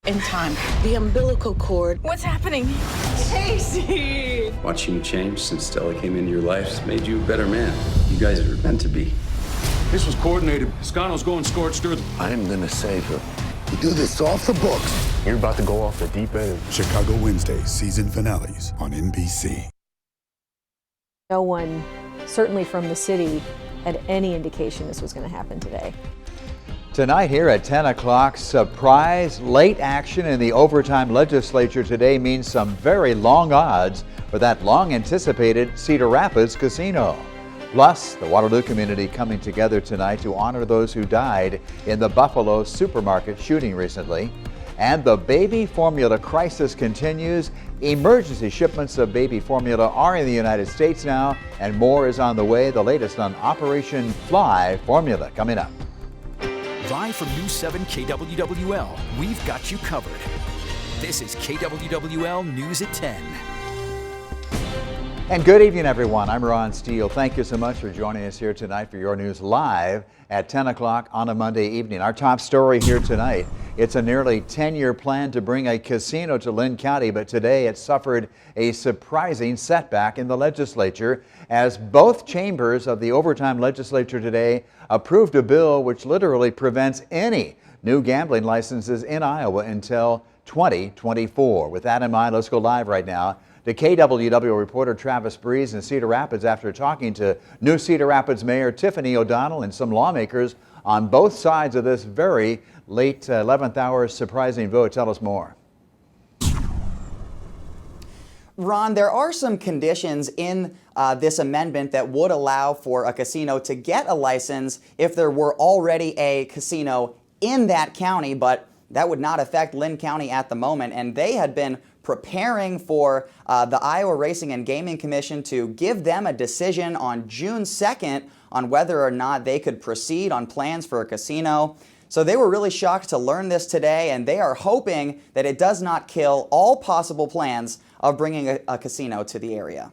In time, the umbilical cord. What's happening? Casey! Watching you change since Stella came into your life has made you a better man. You guys are meant to be. This was coordinated. Scano's going scorched earth. I'm gonna save her. We do this off the books. You're about to go off the deep end. Chicago Wednesday season finales on NBC. No one, certainly from the city, had any indication this was going to happen today. Tonight here at 10 o'clock, surprise late action in the overtime legislature today means some very long odds for that long-anticipated Cedar Rapids casino. Plus, the Waterloo community coming together tonight to honor those who died in the Buffalo supermarket shooting recently. And the baby formula crisis continues. Emergency shipments of baby formula are in the United States now, and more is on the way. The latest on Operation Fly Formula coming up. Live from News 7 KWWL, we've got you covered. This is KWWL News at 10. And good evening, everyone. I'm Ron Steele. Thank you so much for joining us here tonight for your news live at 10 o'clock on a Monday evening. Our top story here tonight, it's a nearly 10-year plan to bring a casino to Lynn County, but today it suffered a surprising setback in the legislature as both chambers of the overtime legislature today approved a bill which literally prevents any new gambling licenses in Iowa until 2024. With that in mind, let's go live right now to KWW reporter Travis Breeze in Cedar Rapids after talking to new Cedar Rapids Mayor Tiffany O'Donnell and some lawmakers on both sides of this very late 11th hour surprising vote. Tell us more. Ron, there are some conditions in this amendment that would allow for a casino to get a license if there were already a casino in that county, but that would not affect Lynn County at the moment, and they had been preparing for the Iowa Racing and Gaming Commission to give them a decision on June 2nd on whether or not they could proceed on plans for a casino. So they were really shocked to learn this today, and they are hoping that it does not kill all possible plans of bringing a casino to the area.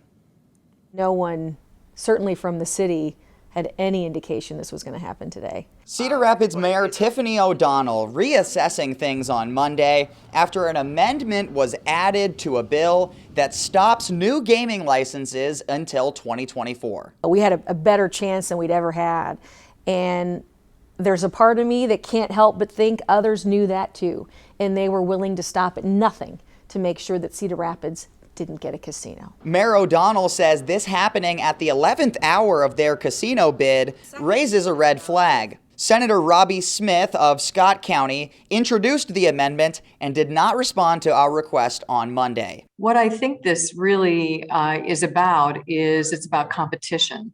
No one, certainly from the city, had any indication this was going to happen today. Cedar Rapids Mayor Tiffany O'Donnell reassessing things on Monday after an amendment was added to a bill that stops new gaming licenses until 2024. We had a better chance than we'd ever had, and there's a part of me that can't help but think others knew that too, and they were willing to stop at nothing to make sure that Cedar Rapids didn't get a casino. Mayor O'Donnell says this happening at the 11th hour of their casino bid raises a red flag. Senator Robbie Smith of Scott County introduced the amendment and did not respond to our request on Monday. What I think this really is it's about competition.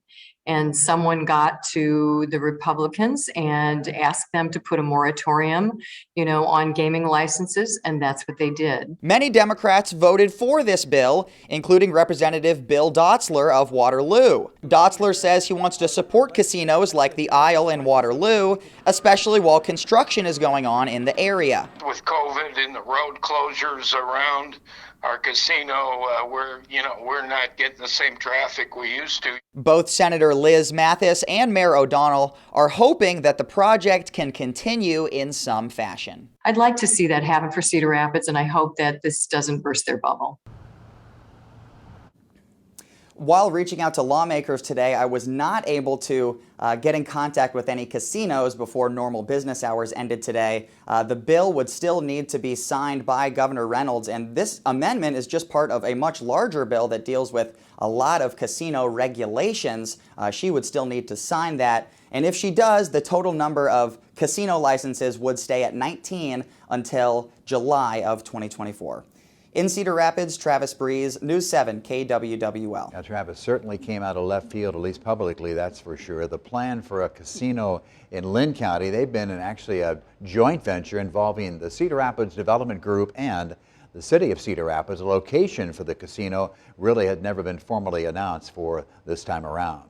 And someone got to the Republicans and asked them to put a moratorium, on gaming licenses, and that's what they did. Many Democrats voted for this bill, including Representative Bill Dotzler of Waterloo. Dotzler says he wants to support casinos like the Isle in Waterloo, especially while construction is going on in the area. With COVID and the road closures around our casino, we're not getting the same traffic we used to. Both Senator Liz Mathis and Mayor O'Donnell are hoping that the project can continue in some fashion. I'd like to see that happen for Cedar Rapids, and I hope that this doesn't burst their bubble. While reaching out to lawmakers today, I was not able to get in contact with any casinos before normal business hours ended today. The bill would still need to be signed by Governor Reynolds, and this amendment is just part of a much larger bill that deals with a lot of casino regulations. She would still need to sign that, and if she does, the total number of casino licenses would stay at 19 until July of 2024. In Cedar Rapids, Travis Breeze, News 7 KWWL. Now, Travis, certainly came out of left field, at least publicly, that's for sure. The plan for a casino in Lynn County, they've been in actually a joint venture involving the Cedar Rapids Development Group and the city of Cedar Rapids. A location for the casino really had never been formally announced for this time around.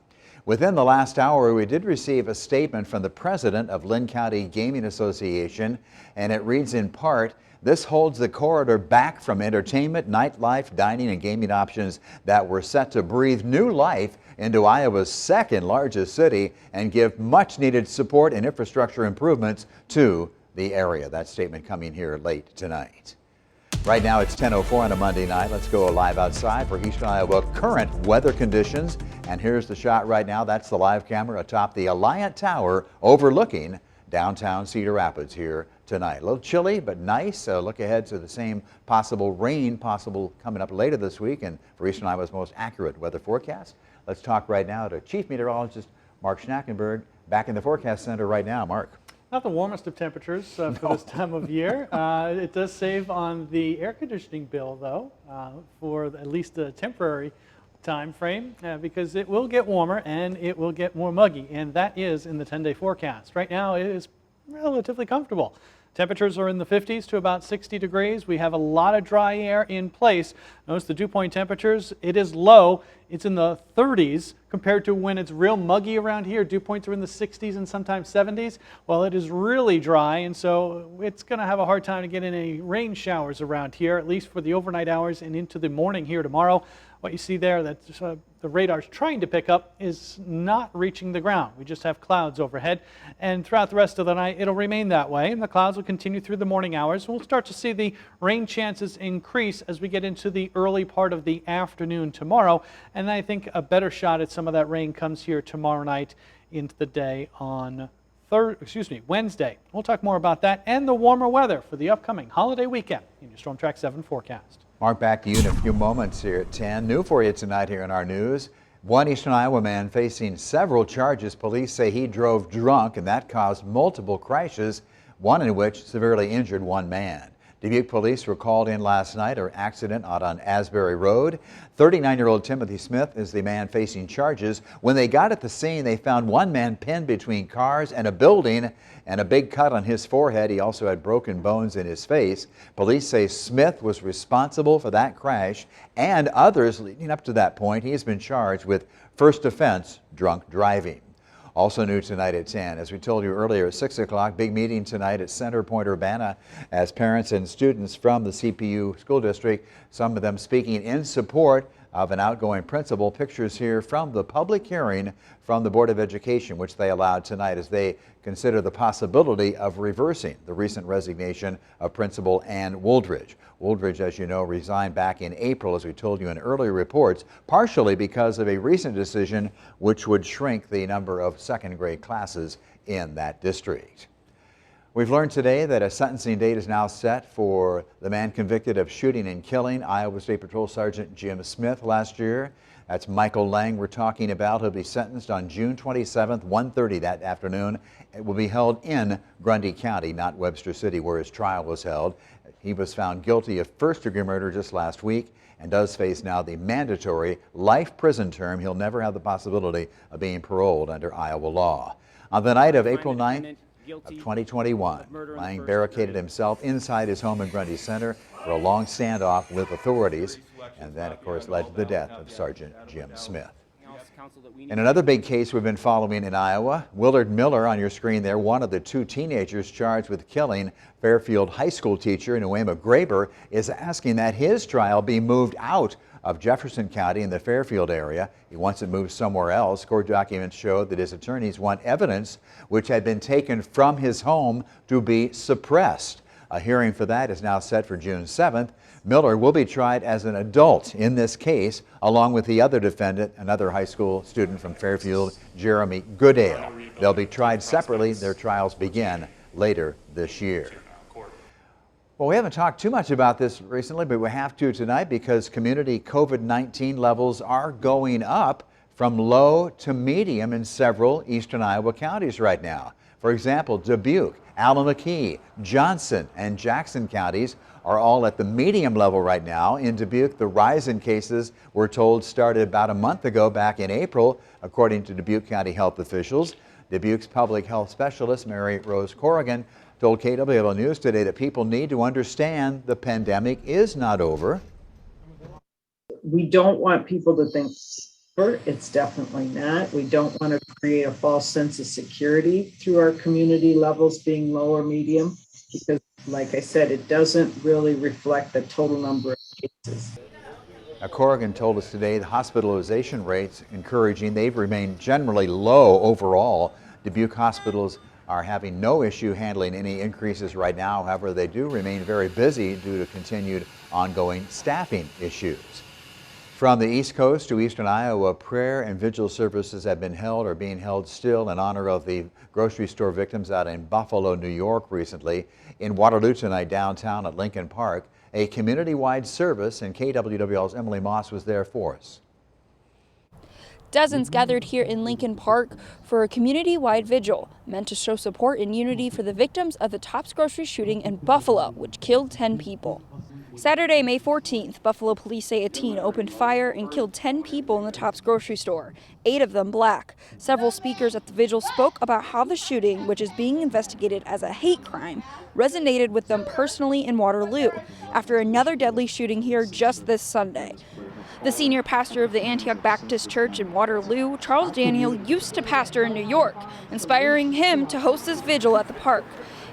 Within the last hour, we did receive a statement from the president of Lynn County Gaming Association, and it reads in part, "This holds the corridor back from entertainment, nightlife, dining, and gaming options that were set to breathe new life into Iowa's second largest city and give much needed support and infrastructure improvements to the area. That statement coming here late tonight. Right now it's 10:04 on a Monday night. Let's go live outside for Eastern Iowa current weather conditions. And here's the shot right now. That's the live camera atop the Alliant Tower overlooking downtown Cedar Rapids here tonight. A little chilly, but nice. Look ahead to the same possible rain coming up later this week, and for Eastern Iowa's most accurate weather forecast. Let's talk right now to Chief Meteorologist Mark Schnackenberg, back in the forecast center right now. Mark. Not the warmest of temperatures for this time of year. It does save on the air conditioning bill, though, for at least a temporary time frame, because it will get warmer and it will get more muggy, and that is in the 10-day forecast. Right now it is relatively comfortable. Temperatures are in the 50s to about 60 degrees. We have a lot of dry air in place. Notice the dew point temperatures, it is low. It's in the 30s compared to when it's real muggy around here. Dew points are in the 60s and sometimes 70s. Well, it is really dry, and so it's going to have a hard time to get any rain showers around here, at least for the overnight hours and into the morning here tomorrow. What you see there that the radar's trying to pick up is not reaching the ground. We just have clouds overhead, and throughout the rest of the night it'll remain that way, and the clouds will continue through the morning hours. We'll start to see the rain chances increase as we get into the early part of the afternoon tomorrow, and I think a better shot at some of that rain comes here tomorrow night into the day on Wednesday. We'll talk more about that and the warmer weather for the upcoming holiday weekend in your Storm Track 7 forecast. Mark, back to you in a few moments here at 10. New for you tonight here in our news. One Eastern Iowa man facing several charges. Police say he drove drunk, and that caused multiple crashes, one in which severely injured one man. Dubuque police were called in last night for an accident out on Asbury Road. 39-year-old Timothy Smith is the man facing charges. When they got at the scene, they found one man pinned between cars and a building and a big cut on his forehead. He also had broken bones in his face. Police say Smith was responsible for that crash and others leading up to that point. He has been charged with first offense, drunk driving. Also new tonight at 10. As we told you earlier, at 6 o'clock, big meeting tonight at Center Point Urbana as parents and students from the CPU school district, some of them speaking in support of an outgoing principal. Pictures here from the public hearing from the Board of Education, which they allowed tonight as they consider the possibility of reversing the recent resignation of Principal Ann Wooldridge. Wooldridge, as you know, resigned back in April, as we told you in earlier reports, partially because of a recent decision which would shrink the number of second grade classes in that district. We've learned today that a sentencing date is now set for the man convicted of shooting and killing Iowa State Patrol Sergeant Jim Smith last year. That's Michael Lang we're talking about. He'll be sentenced on June 27th, 1:30 that afternoon. It will be held in Grundy County, not Webster City, where his trial was held. He was found guilty of first-degree murder just last week and does face now the mandatory life prison term. He'll never have the possibility of being paroled under Iowa law. On the night of April 9th, of 2021, Lang barricaded himself inside his home in Grundy Center for a long standoff with authorities, and that, of course, led to the death of Sergeant Jim Smith. In another big case we've been following in Iowa, Willard Miller on your screen there, one of the two teenagers charged with killing Fairfield High School teacher Noema Graber, is asking that his trial be moved out of Jefferson County in the Fairfield area. He wants it moved somewhere else. Court documents show that his attorneys want evidence which had been taken from his home to be suppressed. A hearing for that is now set for June 7th. Miller will be tried as an adult in this case, along with the other defendant, another high school student from Fairfield, Jeremy Goodale. They'll be tried separately. Their trials begin later this year. Well, we haven't talked too much about this recently, but we have to tonight because community COVID-19 levels are going up from low to medium in several eastern Iowa counties right now. For example, Dubuque, Allen McKee, Johnson, and Jackson counties are all at the medium level right now. In Dubuque, the rise in cases, we're told, started about a month ago, back in April, according to Dubuque County health officials. Dubuque's public health specialist, Mary Rose Corrigan, told KWL News today that people need to understand the pandemic is not over. We don't want people to think it's definitely not. We don't want to create a false sense of security through our community levels being low or medium, because like I said, it doesn't really reflect the total number of cases. Now, Corrigan told us today the hospitalization rates encouraging. They've remained generally low overall. Dubuque hospitals are having no issue handling any increases right now. However, they do remain very busy due to continued ongoing staffing issues. From the East Coast to Eastern Iowa, prayer and vigil services have been held or being held still in honor of the grocery store victims out in Buffalo, New York recently. In Waterloo tonight, downtown at Lincoln Park, a community-wide service, and KWWL's Emily Moss was there for us. Dozens gathered here in Lincoln Park for a community-wide vigil meant to show support and unity for the victims of the Tops grocery shooting in Buffalo, which killed 10 people. Saturday, May 14th, Buffalo police say a teen opened fire and killed 10 people in the Tops grocery store, 8 of them black. Several speakers at the vigil spoke about how the shooting, which is being investigated as a hate crime, resonated with them personally in Waterloo after another deadly shooting here just this Sunday. The senior pastor of the Antioch Baptist Church in Waterloo, Charles Daniel, used to pastor in New York, inspiring him to host this vigil at the park.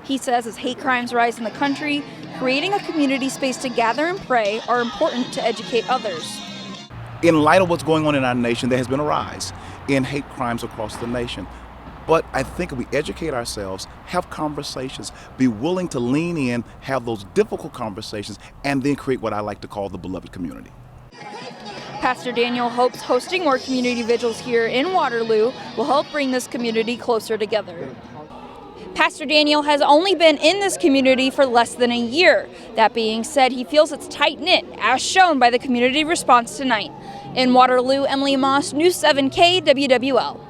He says as hate crimes rise in the country, creating a community space to gather and pray are important to educate others. In light of what's going on in our nation, there has been a rise in hate crimes across the nation. But I think if we educate ourselves, have conversations, be willing to lean in, have those difficult conversations, and then create what I like to call the beloved community. Pastor Daniel hopes hosting more community vigils here in Waterloo will help bring this community closer together. Pastor Daniel has only been in this community for less than a year. That being said, he feels it's tight-knit, as shown by the community response tonight. In Waterloo, Emily Moss, News 7 KWWL.